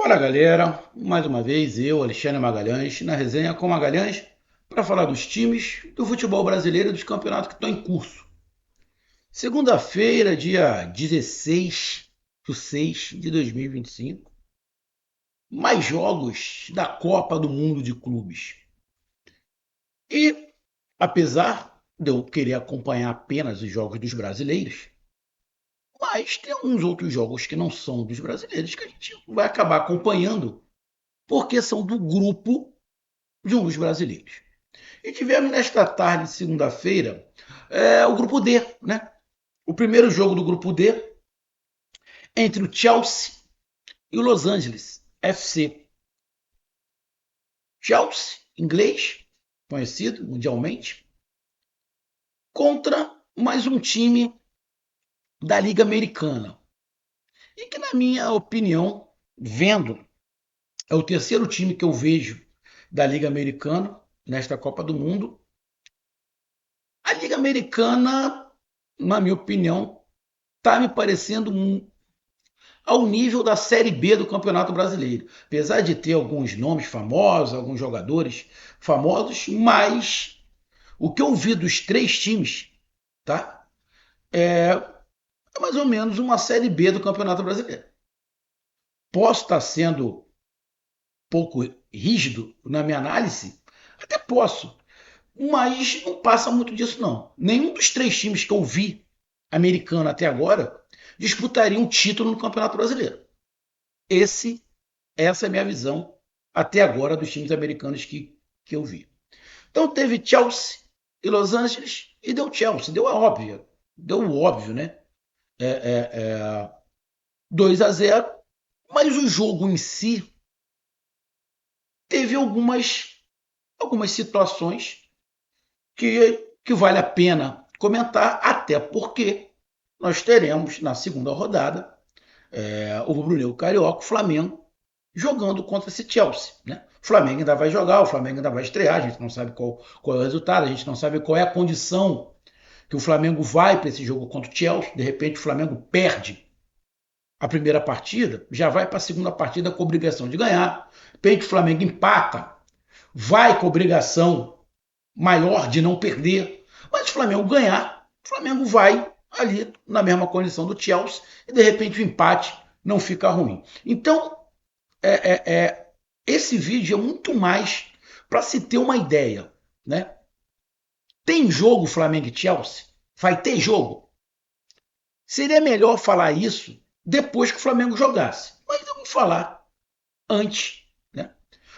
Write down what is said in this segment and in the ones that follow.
Fala galera, mais uma vez eu, Alexandre Magalhães, na resenha com Magalhães, para falar dos times do futebol brasileiro e dos campeonatos que estão em curso. Segunda-feira, dia 16/6/2025, mais jogos da Copa do Mundo de Clubes. E, apesar de eu querer acompanhar apenas os jogos dos brasileiros, mas tem alguns outros jogos que não são dos brasileiros que a gente vai acabar acompanhando porque são do grupo de um dos brasileiros. E tivemos nesta tarde de segunda-feira o grupo D, né? O primeiro jogo do grupo D entre o Chelsea e o Los Angeles FC. Chelsea, inglês, conhecido mundialmente, contra mais um time da Liga Americana. E que, na minha opinião, vendo, é o terceiro time que eu vejo da Liga Americana nesta Copa do Mundo. A Liga Americana, na minha opinião, está me parecendo ao nível da Série B do Campeonato Brasileiro. Apesar de ter alguns nomes famosos, alguns jogadores famosos, mas o que eu vi dos três times, tá? É mais ou menos uma Série B do Campeonato Brasileiro. Posso estar sendo um pouco rígido na minha análise? Até posso, mas não passa muito disso não. Nenhum dos três times que eu vi americano até agora disputaria um título no Campeonato Brasileiro. Essa é a minha visão até agora dos times americanos que eu vi. Então teve Chelsea e Los Angeles e deu Chelsea, deu o óbvio, né? 2-0, mas o jogo em si teve algumas situações que vale a pena comentar, até porque nós teremos na segunda rodada o rubro-negro carioca, o Flamengo, jogando contra esse Chelsea. Né? O Flamengo ainda vai jogar, o Flamengo ainda vai estrear, a gente não sabe qual é o resultado, a gente não sabe qual é a condição que o Flamengo vai para esse jogo contra o Chelsea. De repente o Flamengo perde a primeira partida, já vai para a segunda partida com a obrigação de ganhar. De repente o Flamengo empata, vai com a obrigação maior de não perder. Mas se o Flamengo ganhar, o Flamengo vai ali na mesma condição do Chelsea e de repente o empate não fica ruim. Então, esse vídeo é muito mais para se ter uma ideia, né? Tem jogo Flamengo e Chelsea? Vai ter jogo? Seria melhor falar isso depois que o Flamengo jogasse. Mas eu vou falar antes, né?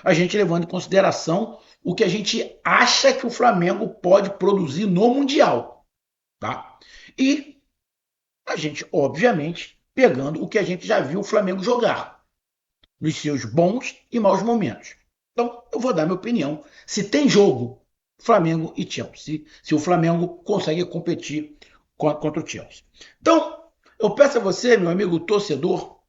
A gente levando em consideração o que a gente acha que o Flamengo pode produzir no Mundial, tá? E a gente, obviamente, pegando o que a gente já viu o Flamengo jogar nos seus bons e maus momentos. Então, eu vou dar minha opinião. Se tem jogo, Flamengo e Chelsea. Se o Flamengo consegue competir contra o Chelsea. Então, eu peço a você, meu amigo torcedor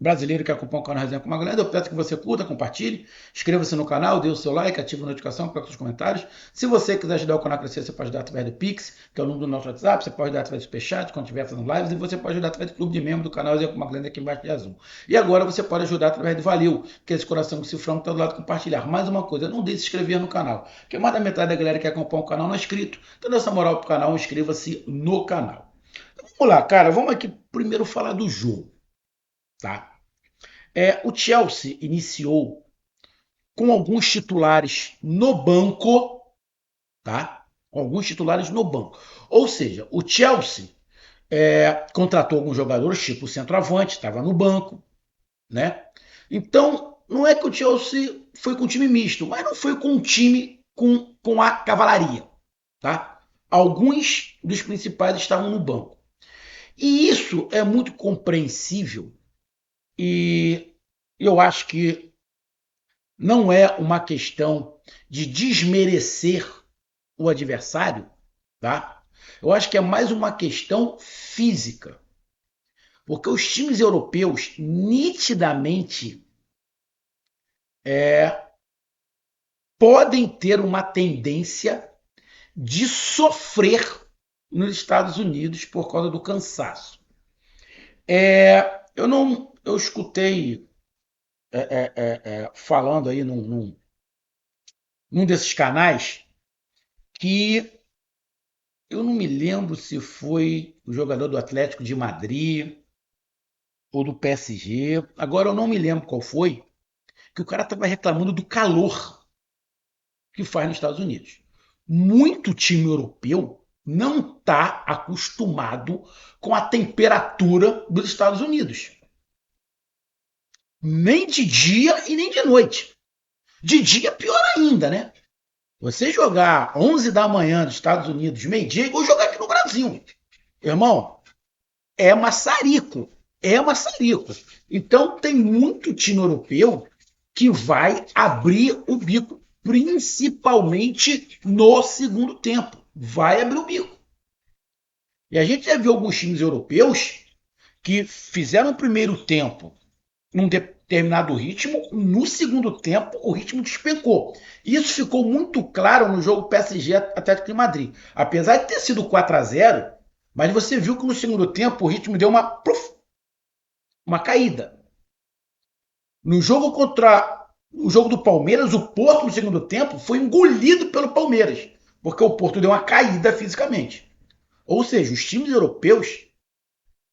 brasileiro que acompanha o canal Resenha com Magalhães, eu peço que você curta, compartilhe, inscreva-se no canal, dê o seu like, ative a notificação, coloque os comentários. Se você quiser ajudar o canal a crescer, você pode ajudar através do Pix, que é o número do nosso WhatsApp, você pode ajudar através do Superchat, quando estiver fazendo lives, e você pode ajudar através do clube de membro do canal Resenha com Magalhães aqui embaixo de azul. E agora você pode ajudar através do Valeu, que é esse coração com cifrão que está do lado de compartilhar. Mais uma coisa, não deixe de se inscrever no canal, porque mais da metade da galera que acompanha o canal não é inscrito. Então, dê essa moral pro canal, inscreva-se no canal. Então, vamos lá, cara, vamos aqui primeiro falar do jogo, tá? O Chelsea iniciou com alguns titulares no banco, tá? Com alguns titulares no banco. Ou seja, o Chelsea contratou alguns jogadores, tipo o centroavante, estava no banco, né? Então, não é que o Chelsea foi com um time misto, mas não foi com um time com a cavalaria, tá? Alguns dos principais estavam no banco. E isso é muito compreensível e eu acho que não é uma questão de desmerecer o adversário, tá? Eu acho que é mais uma questão física. Porque os times europeus nitidamente podem ter uma tendência de sofrer nos Estados Unidos por causa do cansaço. Eu escutei falando aí num desses canais que eu não me lembro se foi o jogador do Atlético de Madrid ou do PSG. Agora eu não me lembro qual foi, que o cara estava reclamando do calor que faz nos Estados Unidos. Muito time europeu não está acostumado com a temperatura dos Estados Unidos. Nem de dia e nem de noite. De dia, pior ainda, né? Você jogar 11 da manhã dos Estados Unidos, meio-dia, é igual jogar aqui no Brasil. Irmão, é maçarico. É maçarico. Então, tem muito time europeu que vai abrir o bico, principalmente no segundo tempo. Vai abrir o bico. E a gente já viu alguns times europeus que fizeram o primeiro tempo num determinado ritmo, no segundo tempo o ritmo despencou. Isso ficou muito claro no jogo PSG Atlético de Madrid. Apesar de ter sido 4-0, mas você viu que no segundo tempo o ritmo deu uma caída. No jogo contra o jogo do Palmeiras, o Porto no segundo tempo foi engolido pelo Palmeiras, porque o Porto deu uma caída fisicamente. Ou seja, os times europeus,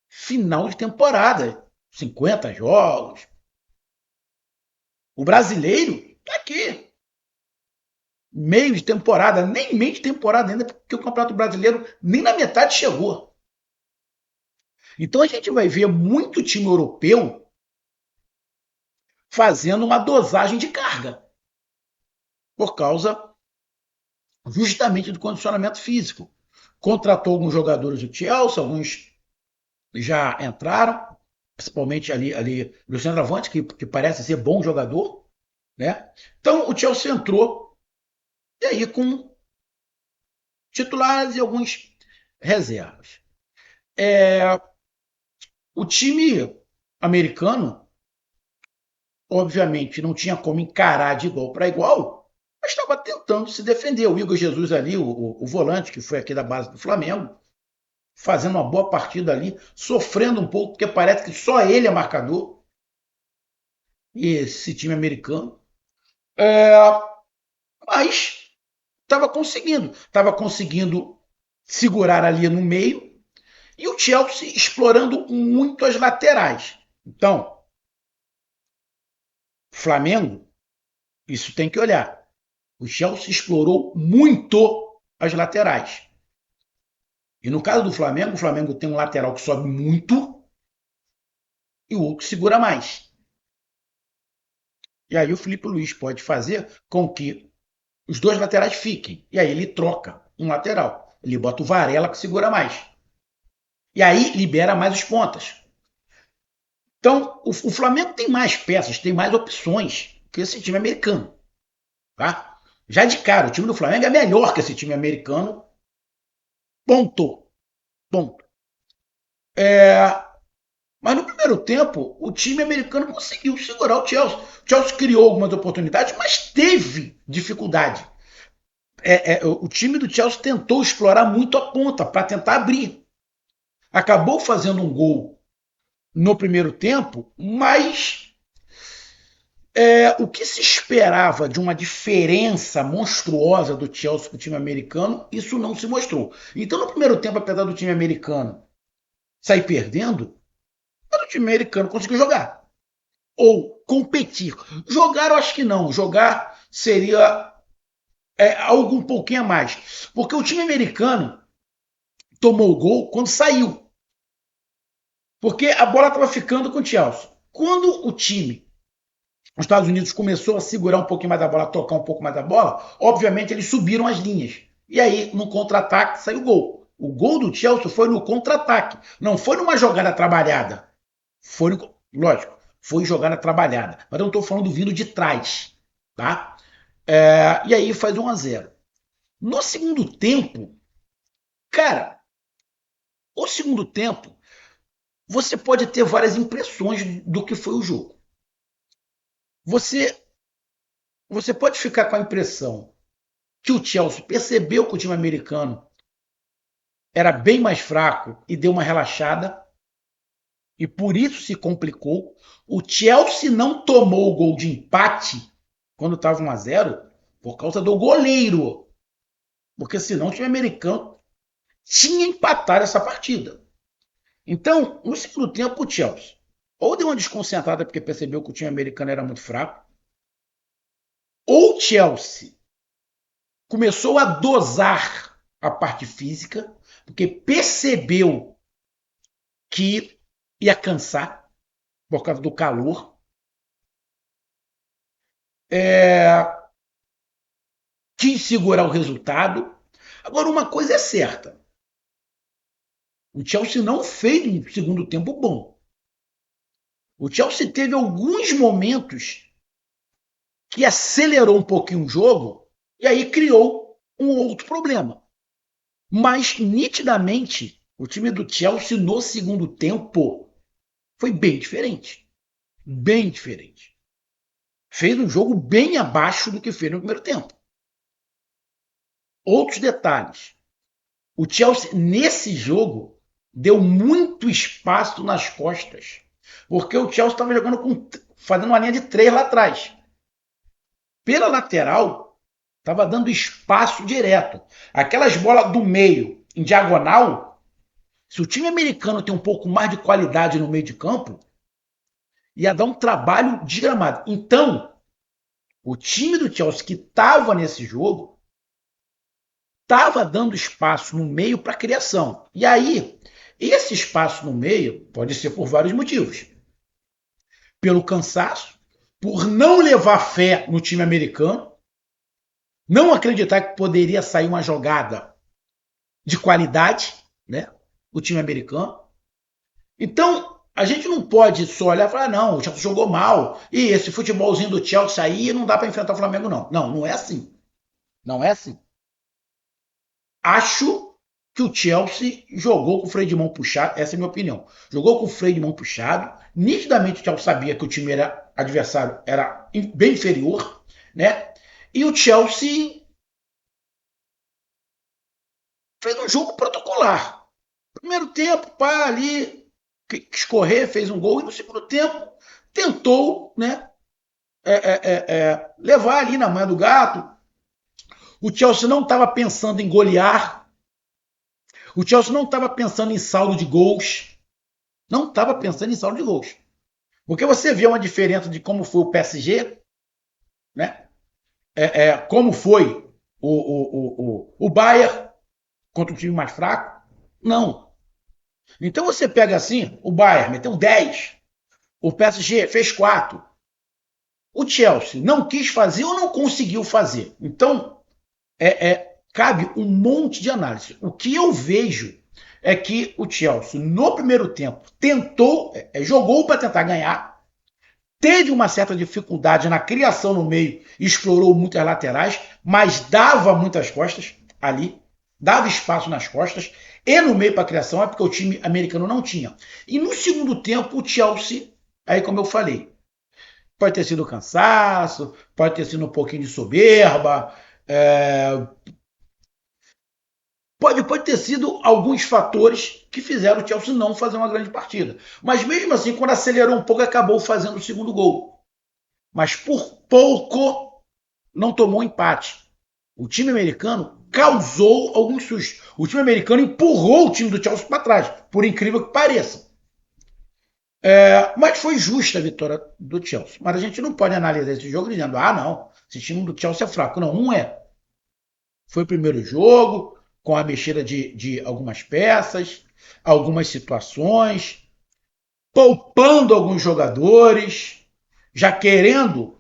final de temporada, 50 jogos. O brasileiro tá aqui, meio de temporada, nem meio de temporada ainda, porque o Campeonato Brasileiro nem na metade chegou. Então a gente vai ver muito time europeu fazendo uma dosagem de carga, por causa justamente do condicionamento físico. Contratou alguns jogadores do Chelsea, alguns já entraram, principalmente ali o centroavante, que parece ser bom jogador, né? Então o Chelsea entrou, e aí com titulares e alguns reservas. O time americano, obviamente, não tinha como encarar de igual para igual, mas estava tentando se defender. O Igor Jesus ali, o volante, que foi aqui da base do Flamengo, fazendo uma boa partida ali, sofrendo um pouco, porque parece que só ele é marcador, esse time americano. É, mas estava conseguindo segurar ali no meio, e o Chelsea explorando muito as laterais. Então, Flamengo, isso tem que olhar. O Chelsea explorou muito as laterais. E no caso do Flamengo, o Flamengo tem um lateral que sobe muito e o outro que segura mais. E aí o Felipe Luiz pode fazer com que os dois laterais fiquem. E aí ele troca um lateral. Ele bota o Varela que segura mais. E aí libera mais os pontas. Então, o Flamengo tem mais peças, tem mais opções que esse time americano. Tá? Já de cara, o time do Flamengo é melhor que esse time americano. Ponto. Ponto. Mas no primeiro tempo, o time americano conseguiu segurar o Chelsea. O Chelsea criou algumas oportunidades, mas teve dificuldade. O time do Chelsea tentou explorar muito a ponta para tentar abrir. Acabou fazendo um gol no primeiro tempo, mas o que se esperava de uma diferença monstruosa do Chelsea para o time americano, isso não se mostrou. Então, no primeiro tempo, apesar do time americano sair perdendo, o time americano conseguiu jogar. Ou competir. Jogar, eu acho que não. Jogar seria algo um pouquinho a mais. Porque o time americano tomou o gol quando saiu. Porque a bola estava ficando com o Chelsea. Quando o time, os Estados Unidos, começou a segurar um pouquinho mais da bola, a tocar um pouco mais da bola, obviamente eles subiram as linhas. E aí, no contra-ataque, saiu o gol. O gol do Chelsea foi no contra-ataque. Não foi numa jogada trabalhada. Lógico, foi jogada trabalhada. Mas eu não estou falando vindo de trás. Tá? E aí faz 1-0. No segundo tempo, cara, o segundo tempo, você pode ter várias impressões do que foi o jogo. Você, você pode ficar com a impressão que o Chelsea percebeu que o time americano era bem mais fraco e deu uma relaxada. e por isso se complicou. O Chelsea não tomou o gol de empate quando estava 1-0 por causa do goleiro, porque senão o time americano tinha empatado essa partida. Então, no segundo tempo, o Chelsea ou deu uma desconcentrada porque percebeu que o time americano era muito fraco, ou o Chelsea começou a dosar a parte física, porque percebeu que ia cansar por causa do calor. Quis segurar o resultado. Agora, uma coisa é certa: o Chelsea não fez um segundo tempo bom. O Chelsea teve alguns momentos que acelerou um pouquinho o jogo e aí criou um outro problema. Mas, nitidamente, o time do Chelsea no segundo tempo foi bem diferente. Bem diferente. Fez um jogo bem abaixo do que fez no primeiro tempo. Outros detalhes. O Chelsea, nesse jogo, deu muito espaço nas costas. Porque o Chelsea estava jogando fazendo uma linha de 3 lá atrás. Pela lateral, estava dando espaço direto. Aquelas bolas do meio, em diagonal, se o time americano tem um pouco mais de qualidade no meio de campo, ia dar um trabalho desgramado. Então, o time do Chelsea que estava nesse jogo estava dando espaço no meio para criação. E aí, esse espaço no meio pode ser por vários motivos. Pelo cansaço, por não levar fé no time americano, não acreditar que poderia sair uma jogada de qualidade, né? O time americano. Então, a gente não pode só olhar e falar, não, o Chelsea jogou mal, e esse futebolzinho do Chelsea aí não dá para enfrentar o Flamengo, não. Não, não é assim. Não é assim. Acho que o Chelsea jogou com o freio de mão puxado, essa é a minha opinião. Jogou com o freio de mão puxado, nitidamente o Chelsea sabia que o time adversário era bem inferior, né? E o Chelsea fez um jogo protocolar. Primeiro tempo, pá, ali, escorrer, fez um gol, e no segundo tempo tentou, né, levar ali na manha do gato. O Chelsea não estava pensando em golear, o Chelsea não estava pensando em saldo de gols, não estava pensando em saldo de gols. Porque você vê uma diferença de como foi o PSG, né? Como foi o Bayern contra um time mais fraco. Não. Então você pega assim, o Bayern meteu 10, o PSG fez 4. O Chelsea não quis fazer ou não conseguiu fazer. Então, cabe um monte de análise. O que eu vejo é que o Chelsea, no primeiro tempo, tentou, jogou para tentar ganhar, teve uma certa dificuldade na criação no meio, explorou muitas laterais, mas dava muitas costas ali, dava espaço nas costas, e no meio para a criação é porque o time americano não tinha. E no segundo tempo, o Chelsea, aí como eu falei, pode ter sido cansaço, pode ter sido um pouquinho de soberba, pode ter sido alguns fatores que fizeram o Chelsea não fazer uma grande partida. Mas mesmo assim, quando acelerou um pouco, acabou fazendo o segundo gol. Mas por pouco não tomou empate. O time americano causou alguns sustos. O time americano empurrou o time do Chelsea para trás, por incrível que pareça. Mas foi justa a vitória do Chelsea. Mas a gente não pode analisar esse jogo dizendo, não, esse time do Chelsea é fraco. Não é. Foi o primeiro jogo, com a mexida de algumas peças, algumas situações, poupando alguns jogadores, já querendo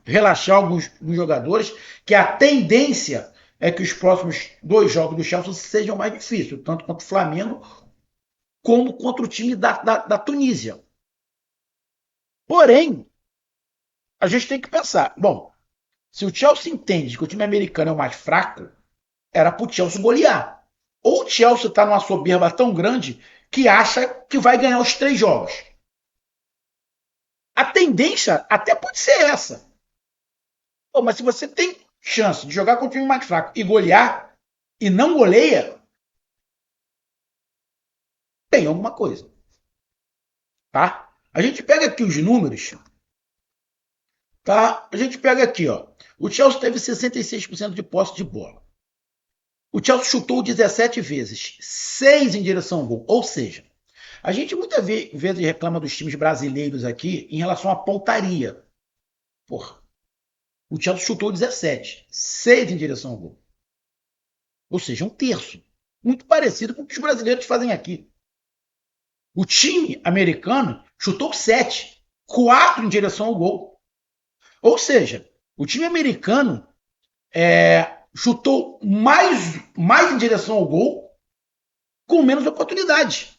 relaxar alguns jogadores, que a tendência é que os próximos 2 jogos do Chelsea sejam mais difíceis, tanto contra o Flamengo como contra o time da Tunísia. Porém, a gente tem que pensar, bom, se o Chelsea entende que o time americano é o mais fraco, era para o Chelsea golear. Ou o Chelsea está numa soberba tão grande que acha que vai ganhar os 3 jogos. A tendência até pode ser essa. Mas se você tem chance de jogar com um time mais fraco e golear, e não goleia, tem alguma coisa. tá? A gente pega aqui os números, tá? A gente pega aqui, ó. O Chelsea teve 66% de posse de bola. O Chelsea chutou 17 vezes, 6 em direção ao gol. Ou seja, a gente muitas vezes reclama dos times brasileiros aqui em relação à pontaria. Porra, o Chelsea chutou 17, 6 em direção ao gol. Ou seja, um terço. Muito parecido com o que os brasileiros fazem aqui. O time americano chutou 7, 4 em direção ao gol. Ou seja, o time americano chutou mais em direção ao gol com menos oportunidade.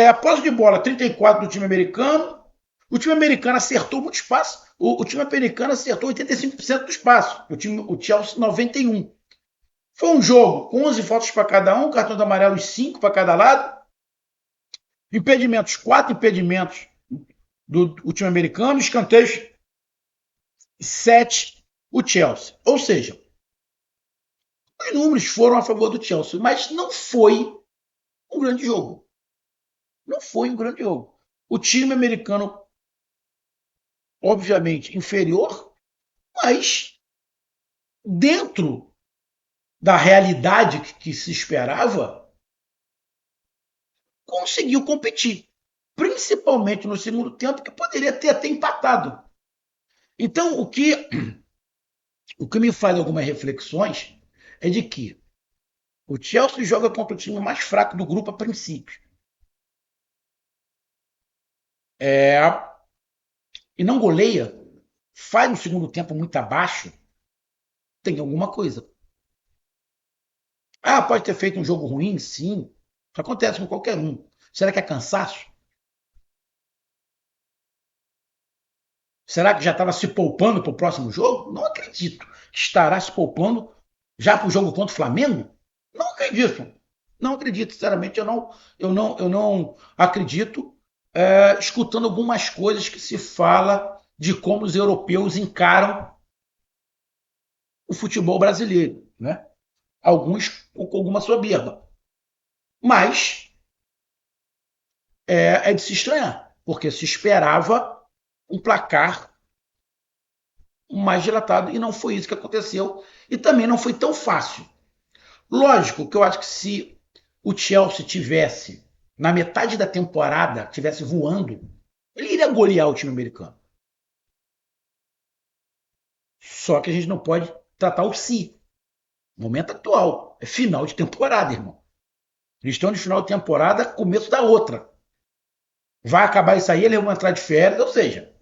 A posse de bola, 34 do time americano. O time americano acertou muito espaço. O time americano acertou 85% do espaço. O Chelsea, 91%. Foi um jogo com 11 faltas para cada um, cartões amarelos 5 para cada lado. Impedimentos, 4 impedimentos do time americano. Escanteios, 7 o Chelsea. Ou seja, os números foram a favor do Chelsea, mas não foi um grande jogo. Não foi um grande jogo. O time americano, obviamente, inferior, mas dentro da realidade que se esperava, conseguiu competir. Principalmente no segundo tempo, que poderia ter até empatado. Então, o que me faz algumas reflexões é de que o Chelsea joga contra o time mais fraco do grupo a princípio. E não goleia, faz um segundo tempo muito abaixo, tem alguma coisa. Pode ter feito um jogo ruim, sim. Isso acontece com qualquer um. Será que é cansaço? Será que já estava se poupando para o próximo jogo? Não acredito. Estará se poupando já para o jogo contra o Flamengo? Não acredito. Não acredito, sinceramente, eu não acredito, escutando algumas coisas que se fala de como os europeus encaram o futebol brasileiro, né? Alguns com alguma soberba. Mas é de se estranhar, porque se esperava um placar mais dilatado e não foi isso que aconteceu. E também não foi tão fácil. Lógico que eu acho que se o Chelsea tivesse, na metade da temporada, tivesse voando, ele iria golear o time americano. Só que a gente não pode tratar o si. Momento atual. É final de temporada, irmão. Eles estão de final de temporada, começo da outra. Vai acabar isso aí, eles vão entrar de férias, ou seja,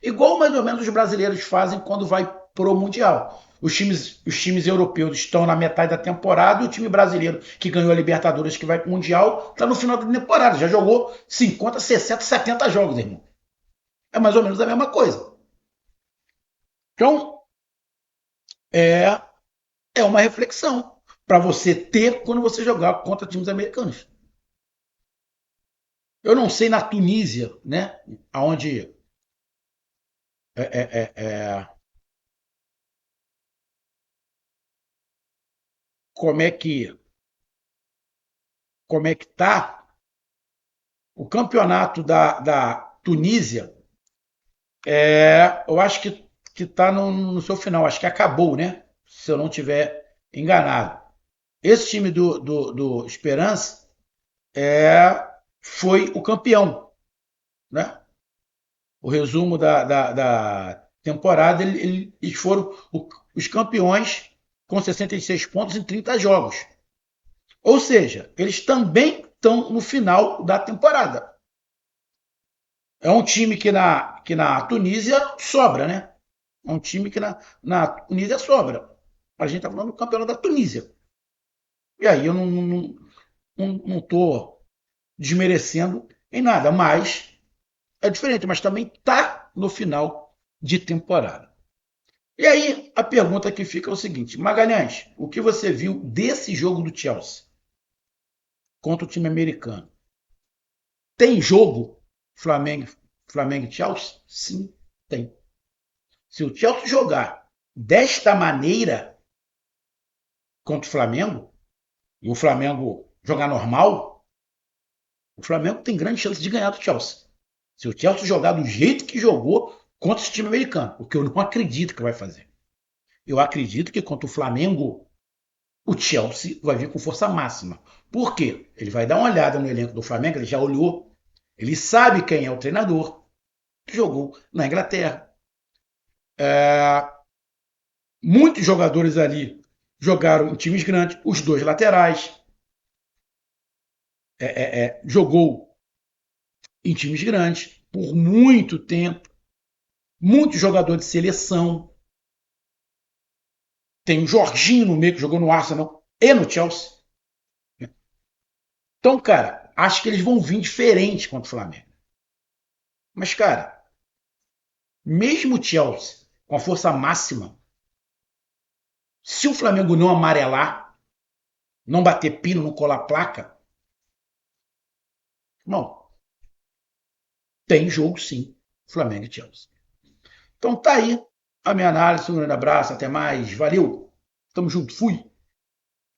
igual mais ou menos os brasileiros fazem quando vai pro Mundial. Os times europeus estão na metade da temporada e o time brasileiro que ganhou a Libertadores, que vai pro Mundial, está no final da temporada. Já jogou 50, 60, 70 jogos, irmão. É mais ou menos a mesma coisa. Então, é, é uma reflexão para você ter quando você jogar contra times americanos. Eu não sei na Tunísia, né, aonde é, é, é, como é que tá o campeonato da Tunísia. Eu acho que está no seu final, acho que acabou, né? Se eu não tiver enganado. Esse time do Esperance foi o campeão, né? O resumo da temporada, eles foram os campeões com 66 pontos em 30 jogos. Ou seja, eles também estão no final da temporada. É um time que na Tunísia sobra, né? É um time que na Tunísia sobra. A gente está falando do campeonato da Tunísia. E aí eu não estou desmerecendo em nada, mas é diferente, mas também está no final de temporada. E aí a pergunta que fica é o seguinte: Magalhães, o que você viu desse jogo do Chelsea contra o time americano? Tem jogo Flamengo e Chelsea? Sim, tem. Se o Chelsea jogar desta maneira contra o Flamengo, e o Flamengo jogar normal, O Flamengo tem grande chance de ganhar do Chelsea. Se o Chelsea jogar do jeito que jogou contra esse time americano, o que eu não acredito que vai fazer. Eu acredito que contra o Flamengo, o Chelsea vai vir com força máxima. Por quê? Ele vai dar uma olhada no elenco do Flamengo, ele já olhou, ele sabe quem é o treinador que jogou na Inglaterra. Muitos jogadores ali jogaram em times grandes, os dois laterais. Jogou em times grandes por muito tempo. Muitos jogadores de seleção. Tem o Jorginho no meio que jogou no Arsenal e no Chelsea. Então, cara, acho que eles vão vir diferente contra o Flamengo. Mas, cara, mesmo o Chelsea com a força máxima, se o Flamengo não amarelar, não bater pino, não colar placa, não, tem jogo sim, Flamengo e Chelsea. Então tá aí a minha análise, um grande abraço, até mais, valeu, tamo junto, fui.